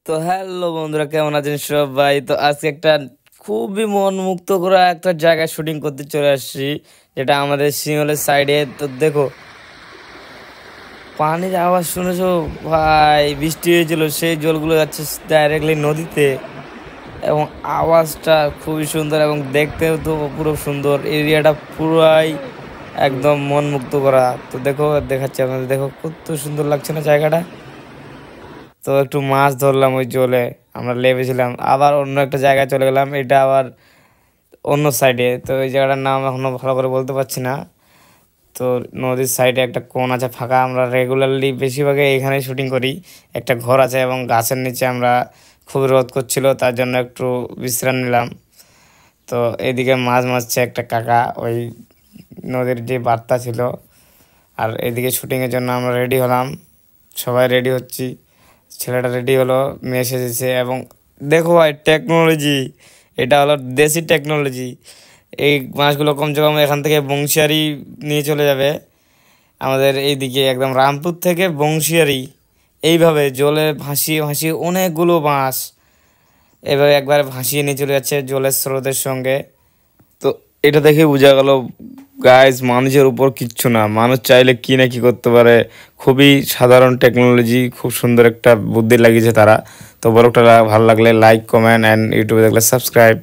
তো হ্যালো বন্ধুরা, কেমন আছেন সবাই? তো আজকে একটা খুবই মন মুক্ত করা একটা জায়গায় শুটিং করতে চলে আসছি, যেটা আমাদের সিঙ্গলের সাইডে। তো দেখো, পানির আওয়াজ শুনেছো ভাই? বৃষ্টি হয়েছিল, সেই জলগুলো যাচ্ছে ডাইরেক্টলি নদীতে, এবং আওয়াজটা খুবই সুন্দর এবং দেখতেও তো পুরো সুন্দর। এরিয়াটা পুরাই একদম মন মুক্ত করা। তো দেখো, দেখাচ্ছি আপনাদের, দেখো কত সুন্দর লাগছে না জায়গাটা। তো একটু মাছ ধরলাম ওই জলে, আমরা লেবেছিলাম, আবার অন্য একটা জায়গায় চলে গেলাম, এটা আবার অন্য সাইডে। তো এই জায়গাটার নাম এখনো ভালো করে বলতে পারছি না। তো নদীর সাইডে একটা কোণ আছে ফাঁকা, আমরা রেগুলারলি বেশিরভাগই এখানে শুটিং করি। একটা ঘর আছে এবং গাছের নিচে আমরা, খুবই রোদ করছিল তার জন্য একটু বিশ্রাম নিলাম। তো এদিকে মাছ মারছে একটা কাকা, ওই নদীর যে বার্তা ছিল। আর এদিকে শুটিংয়ের জন্য আমরা রেডি হলাম, সবাই রেডি হচ্ছি। ছেলেটা রেডি হলো, মেয়ে সেজেছে। এবং দেখো ভাই, টেকনোলজি, এটা হলো দেশি টেকনোলজি। এই মাছগুলো কমসে কম এখান থেকে বংশিয়ারি নিয়ে চলে যাবে আমাদের এইদিকে, একদম রামপুর থেকে বংশিয়ারি, এইভাবে জলে ভাসিয়ে ভাসিয়ে অনেকগুলো মাছ এভাবে একবারে ভাসিয়ে নিয়ে চলে যাচ্ছে জলের স্রোতের সঙ্গে। তো এটা দেখে বোঝা গেল গাইজ, মানুষের উপর কিচ্ছু না, মানুষ চাইলে কি না কি করতে পারে। খুবই সাধারণ টেকনোলজি, খুব সুন্দর একটা বুদ্ধি লাগিয়েছে তারা। তো ব্লগটা ভালো লাগলে লাইক, কমেন্ট অ্যান্ড ইউটিউবে দেখলে সাবস্ক্রাইব।